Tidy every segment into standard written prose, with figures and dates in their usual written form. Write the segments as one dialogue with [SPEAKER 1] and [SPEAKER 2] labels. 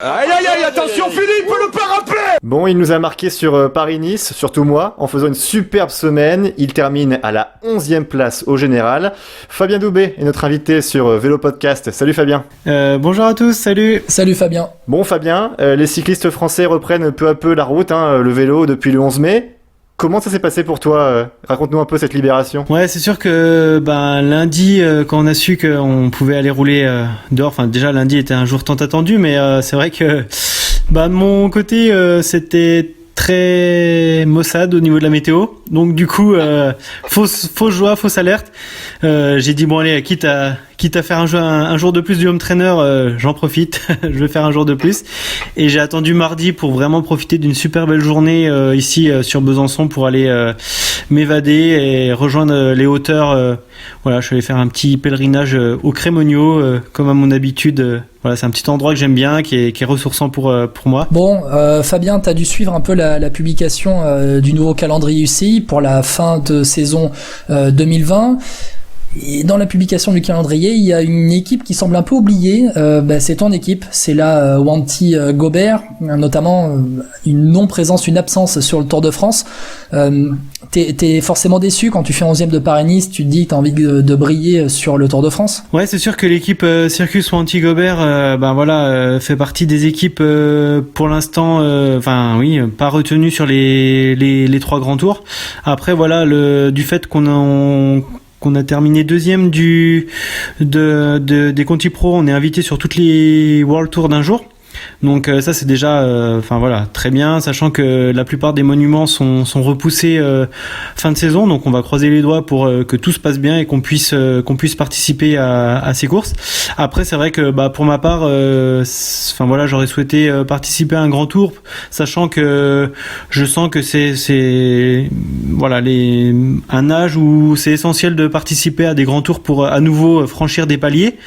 [SPEAKER 1] Aïe aïe aïe, attention Philippe, le parapluie.
[SPEAKER 2] Bon, il nous a marqué sur Paris-Nice, surtout moi, en faisant une superbe semaine. Il termine à la 11e place au général. Fabien Doubé est notre invité sur Vélo Podcast. Salut Fabien.
[SPEAKER 3] Bonjour à tous, salut.
[SPEAKER 4] Salut Fabien.
[SPEAKER 2] Bon Fabien, les cyclistes français reprennent peu à peu la route, le vélo depuis le 11 mai. Comment ça s'est passé pour toi ? Raconte-nous un peu cette libération.
[SPEAKER 3] Ouais, c'est sûr que lundi, quand on a su qu'on pouvait aller rouler dehors, enfin déjà lundi était un jour tant attendu, mais c'est vrai que de mon côté, c'était très maussade au niveau de la météo. Donc du coup, fausse joie, fausse alerte. J'ai dit bon allez, quitte à faire un jour de plus du home trainer, j'en profite. Je vais faire un jour de plus. Et j'ai attendu mardi pour vraiment profiter d'une super belle journée ici sur Besançon pour aller m'évader et rejoindre les hauteurs. Voilà, je suis allé faire un petit pèlerinage au Crémonio, comme à mon habitude. Voilà, c'est un petit endroit que j'aime bien, qui est ressourçant pour moi.
[SPEAKER 4] Bon, Fabien, t'as dû suivre un peu la publication du nouveau calendrier UCI pour la fin de saison 2020. Et dans la publication du calendrier, il y a une équipe qui semble un peu oubliée. C'est ton équipe, c'est la Wanty Gobert, notamment une non-présence, une absence sur le Tour de France. T'es forcément déçu quand tu fais 11e de Paris-Nice, tu te dis que t'as envie de briller sur le Tour de France.
[SPEAKER 3] Ouais, c'est sûr que l'équipe Circus Wanty Gobert, fait partie des équipes pour l'instant, pas retenues sur les 3 grands tours. Après voilà, du fait qu'on a terminé deuxième des Conti Pro, on est invité sur toutes les World Tours d'un jour. Donc ça c'est déjà très bien, sachant que la plupart des monuments sont repoussés fin de saison, donc on va croiser les doigts pour que tout se passe bien et qu'on puisse participer à ces courses. Après c'est vrai que pour ma part j'aurais souhaité participer à un grand tour, sachant que je sens que c'est un âge où c'est essentiel de participer à des grands tours pour à nouveau franchir des paliers.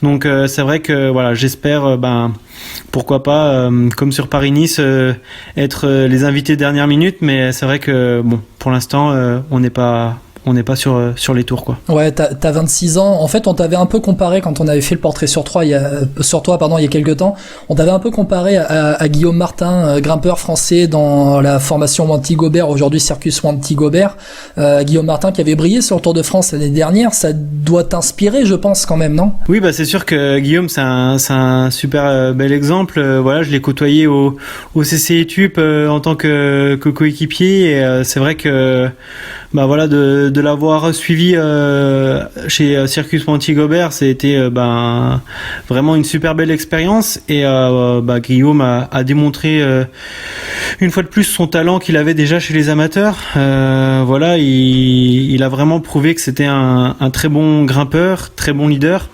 [SPEAKER 3] Donc c'est vrai que j'espère pourquoi pas, comme sur Paris-Nice, être les invités dernière minute, mais c'est vrai que pour l'instant, on n'est pas sur les tours, quoi.
[SPEAKER 4] Ouais, t'as 26 ans. En fait, on t'avait un peu comparé quand on avait fait le portrait sur toi il y a quelques temps. On t'avait un peu comparé à Guillaume Martin, grimpeur français dans la formation Wanty Gobert, aujourd'hui Circus Wanty Gobert. Guillaume Martin qui avait brillé sur le Tour de France l'année dernière. Ça doit t'inspirer, je pense, quand même, non ?
[SPEAKER 3] Oui, c'est sûr que Guillaume, c'est un super bel exemple. Je l'ai côtoyé au CC Etup en tant que coéquipier, et c'est vrai que de l'avoir suivi chez Circus Wanty Gobert, c'était vraiment une super belle expérience, et Guillaume a démontré une fois de plus son talent qu'il avait déjà chez les amateurs. Il a vraiment prouvé que c'était un très bon grimpeur, très bon leader.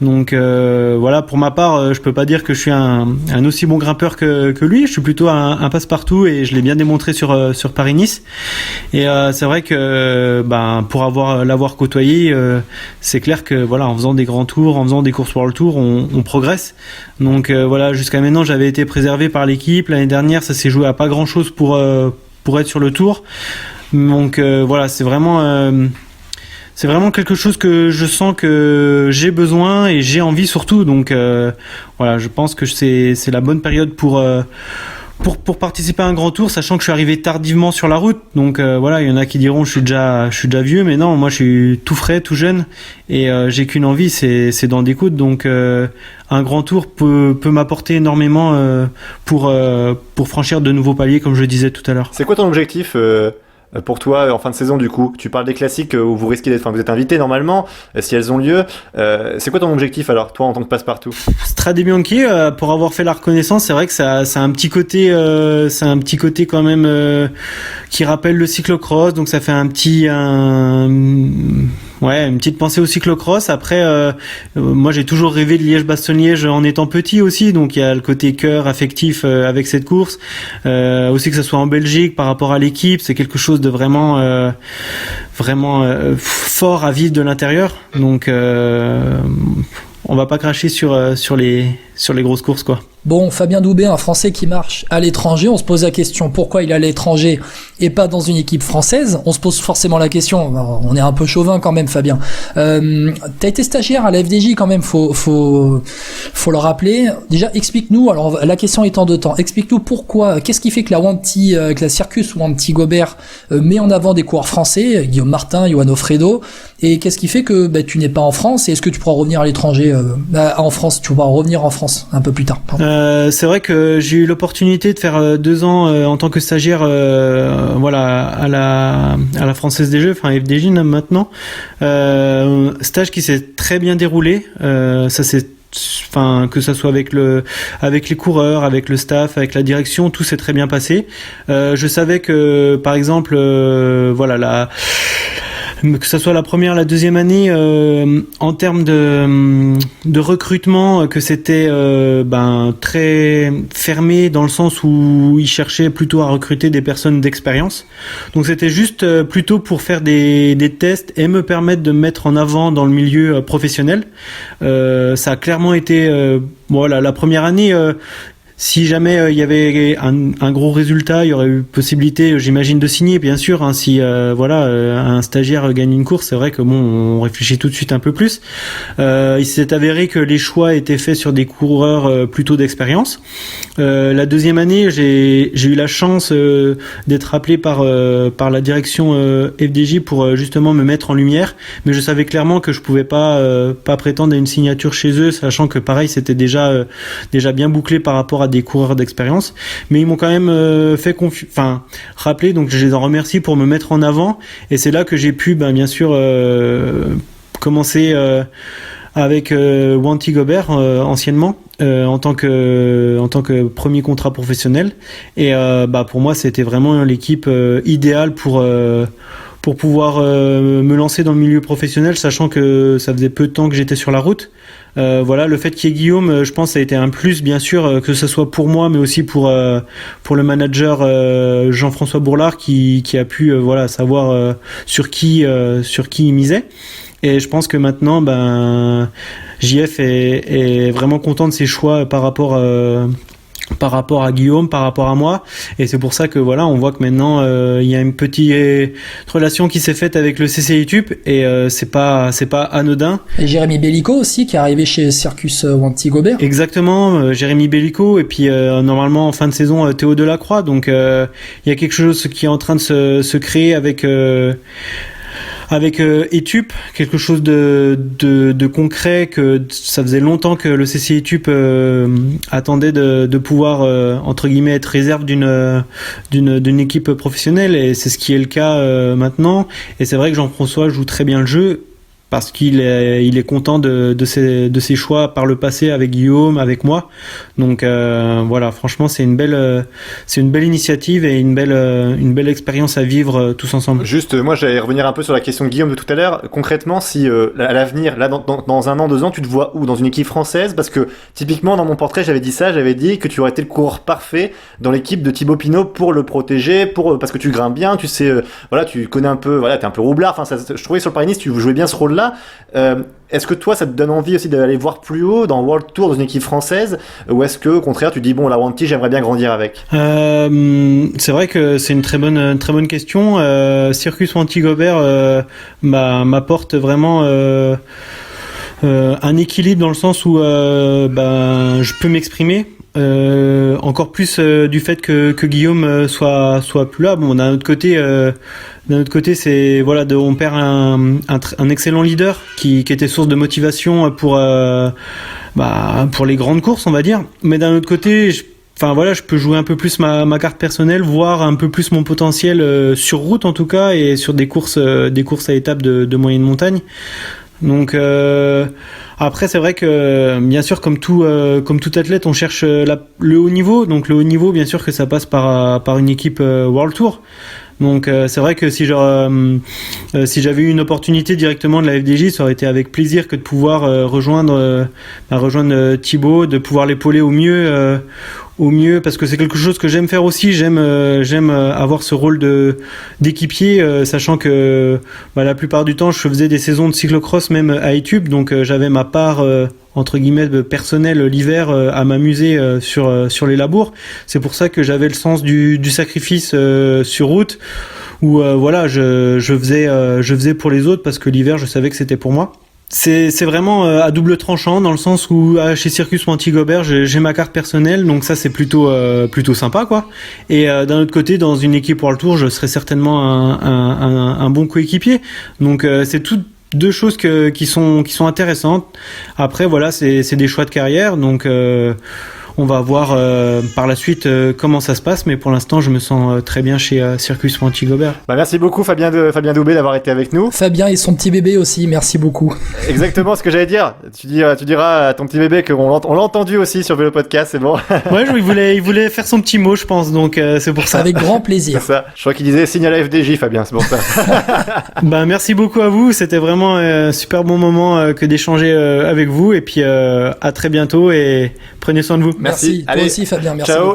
[SPEAKER 3] Donc pour ma part, je peux pas dire que je suis un aussi bon grimpeur que lui. Je suis plutôt un passe-partout, et je l'ai bien démontré sur Paris-Nice. Et c'est vrai que pour l'avoir côtoyé, c'est clair que en faisant des grands tours, en faisant des courses World Tour, on progresse. Donc jusqu'à maintenant, j'avais été préservé par l'équipe. L'année dernière, ça s'est joué à pas grand-chose pour être sur le tour. Donc c'est vraiment quelque chose que je sens que j'ai besoin et j'ai envie surtout. Donc je pense que c'est la bonne période pour participer à un grand tour, sachant que je suis arrivé tardivement sur la route. Donc il y en a qui diront je suis déjà vieux, mais non, moi je suis tout frais, tout jeune, et j'ai qu'une envie, c'est d'en découdre. Donc un grand tour peut m'apporter énormément pour franchir de nouveaux paliers, comme je le disais tout à l'heure.
[SPEAKER 2] C'est quoi ton objectif pour toi en fin de saison, du coup? Tu parles des classiques où vous risquez vous êtes invité normalement, si elles ont lieu. C'est quoi ton objectif alors, toi, en tant que passe-partout?
[SPEAKER 3] Strade Bianchi, pour avoir fait la reconnaissance, c'est vrai que ça a un petit côté quand même qui rappelle le cyclocross, donc ça fait une petite pensée au cyclocross. Après, moi j'ai toujours rêvé de Liège-Bastogne-Liège en étant petit aussi, donc il y a le côté cœur affectif avec cette course. Aussi que ça soit en Belgique par rapport à l'équipe, c'est quelque chose de vraiment fort à vivre de l'intérieur. Donc on va pas cracher sur les grosses courses, quoi.
[SPEAKER 4] bon, Fabien Doubé, un Français qui marche à l'étranger, on se pose la question pourquoi il est à l'étranger et pas dans une équipe française. On se pose forcément la question, on est un peu chauvin quand même, Fabien. T'as été stagiaire à la FDJ quand même, faut le rappeler. Déjà, explique-nous, alors la question est en deux temps, explique-nous pourquoi, qu'est-ce qui fait que que la Circus Wanty Gobert met en avant des coureurs français, Guillaume Martin, Johan Ofredo, et qu'est-ce qui fait que tu n'es pas en France, et est-ce que tu pourras revenir à l'étranger, en France, tu pourras revenir en France un peu plus tard, pardon.
[SPEAKER 3] C'est vrai que j'ai eu l'opportunité de faire 2 ans en tant que stagiaire voilà à la Française des Jeux, enfin FDJ maintenant, stage qui s'est très bien déroulé, ça c'est enfin que ça soit avec les coureurs, avec le staff, avec la direction, tout s'est très bien passé. Je savais que par exemple voilà que ça soit la première, la deuxième année, en termes de recrutement, que c'était très fermé dans le sens où ils cherchaient plutôt à recruter des personnes d'expérience. Donc c'était juste plutôt pour faire des tests et me permettre de me mettre en avant dans le milieu professionnel. Ça a clairement été la première année. Si jamais il y avait un gros résultat, il y aurait eu possibilité, j'imagine, de signer, bien sûr. Hein, si un stagiaire gagne une course, c'est vrai que on réfléchit tout de suite un peu plus. Il s'est avéré que les choix étaient faits sur des coureurs plutôt d'expérience. La deuxième année, j'ai eu la chance d'être appelé par la direction FDJ pour justement me mettre en lumière, mais je savais clairement que je pouvais pas prétendre à une signature chez eux, sachant que pareil, c'était déjà bien bouclé par rapport à des coureurs d'expérience, mais ils m'ont quand même rappelé, donc je les en remercie pour me mettre en avant, et c'est là que j'ai pu bien sûr commencer avec Wanty Gobert anciennement en tant que premier contrat professionnel, et pour moi c'était vraiment l'équipe idéale pour pouvoir me lancer dans le milieu professionnel, sachant que ça faisait peu de temps que j'étais sur la route. Le fait qu'il y ait Guillaume, je pense, ça a été un plus, bien sûr, que ce soit pour moi, mais aussi pour le manager Jean-François Bourlard qui a pu savoir sur qui il misait. Et je pense que maintenant, JF est vraiment content de ses choix par rapport à Guillaume, par rapport à moi, et c'est pour ça que on voit que maintenant il y a une petite relation qui s'est faite avec le CCI Tup, et c'est pas anodin.
[SPEAKER 4] Et Jérémy Bellico aussi, qui est arrivé chez Circus Wanty Gobert.
[SPEAKER 3] Exactement, Jérémy Bellico, et puis normalement en fin de saison Théo Delacroix, donc il y a quelque chose qui est en train de se créer avec Etup, quelque chose de concret, que ça faisait longtemps que le CCI Etup attendait de pouvoir entre guillemets être réserve d'une équipe professionnelle, et c'est ce qui est le cas maintenant. Et c'est vrai que Jean-François joue très bien le jeu, parce qu'il est content de ses choix par le passé avec Guillaume, avec moi. Donc franchement c'est une belle initiative et une belle expérience à vivre tous ensemble.
[SPEAKER 2] Juste, moi j'allais revenir un peu sur la question de Guillaume de tout à l'heure. Concrètement, si à l'avenir, là dans 1 an, 2 ans, tu te vois où? Dans une équipe française? Parce que typiquement dans mon portrait j'avais dit que tu aurais été le coureur parfait dans l'équipe de Thibaut Pinot pour le protéger, parce que tu grimpes bien, tu sais, tu connais un peu, t'es un peu roublard. Enfin, je trouvais sur le Paris-Nice tu jouais bien ce rôle-là. Est-ce que toi ça te donne envie aussi d'aller voir plus haut dans World Tour, dans une équipe française, ou est-ce que au contraire tu dis la Wanty j'aimerais bien grandir avec?
[SPEAKER 3] C'est vrai que c'est une très bonne question. Circus Wanty Gobert m'apporte vraiment un équilibre, dans le sens où je peux m'exprimer. Encore plus du fait que Guillaume soit plus là. Bon, d'un autre côté c'est on perd un excellent leader qui était source de motivation pour les grandes courses, on va dire. Mais d'un autre côté, je peux jouer un peu plus ma carte personnelle, voir un peu plus mon potentiel sur route en tout cas, et sur des courses à étapes de moyenne montagne. Donc après c'est vrai que bien sûr comme tout athlète, on cherche le haut niveau. Donc le haut niveau, bien sûr que ça passe par une équipe World Tour. Donc c'est vrai que si j'avais eu une opportunité directement de la FDJ, ça aurait été avec plaisir que de pouvoir rejoindre Thibaut, de pouvoir l'épauler au mieux au mieux, parce que c'est quelque chose que j'aime faire aussi. J'aime avoir ce rôle d'équipier, sachant que la plupart du temps je faisais des saisons de cyclocross même à Etup, donc j'avais ma part entre guillemets personnelle l'hiver à m'amuser sur les labours. C'est pour ça que j'avais le sens du sacrifice sur route, où je faisais pour les autres, parce que l'hiver je savais que c'était pour moi. C'est vraiment à double tranchant, dans le sens où chez Circus Wanty-Gobert j'ai ma carte personnelle, donc ça c'est plutôt sympa quoi. Et d'un autre côté, dans une équipe World Tour, je serais certainement un bon coéquipier. Donc c'est tout deux choses qui sont intéressantes. Après voilà, c'est des choix de carrière, donc on va voir par la suite comment ça se passe, mais pour l'instant je me sens très bien chez Circus Wanty-Gobert.
[SPEAKER 2] Merci beaucoup Fabien Doubé d'avoir été avec nous.
[SPEAKER 4] Fabien et son petit bébé aussi, merci beaucoup.
[SPEAKER 2] Exactement ce que j'allais dire. Tu diras à ton petit bébé qu'on l'a entendu aussi sur Vélo Podcast, c'est bon.
[SPEAKER 3] Ouais, il voulait faire son petit mot, je pense, donc c'est pour ça.
[SPEAKER 4] Avec grand plaisir.
[SPEAKER 2] C'est ça. Je crois qu'il disait signe à la FDJ, Fabien, c'est pour ça.
[SPEAKER 3] Merci beaucoup à vous, c'était vraiment un super bon moment que d'échanger avec vous, et puis à très bientôt, et prenez soin de vous.
[SPEAKER 4] Merci. Toi aussi Fabien, merci.
[SPEAKER 2] Ciao.
[SPEAKER 4] Beaucoup.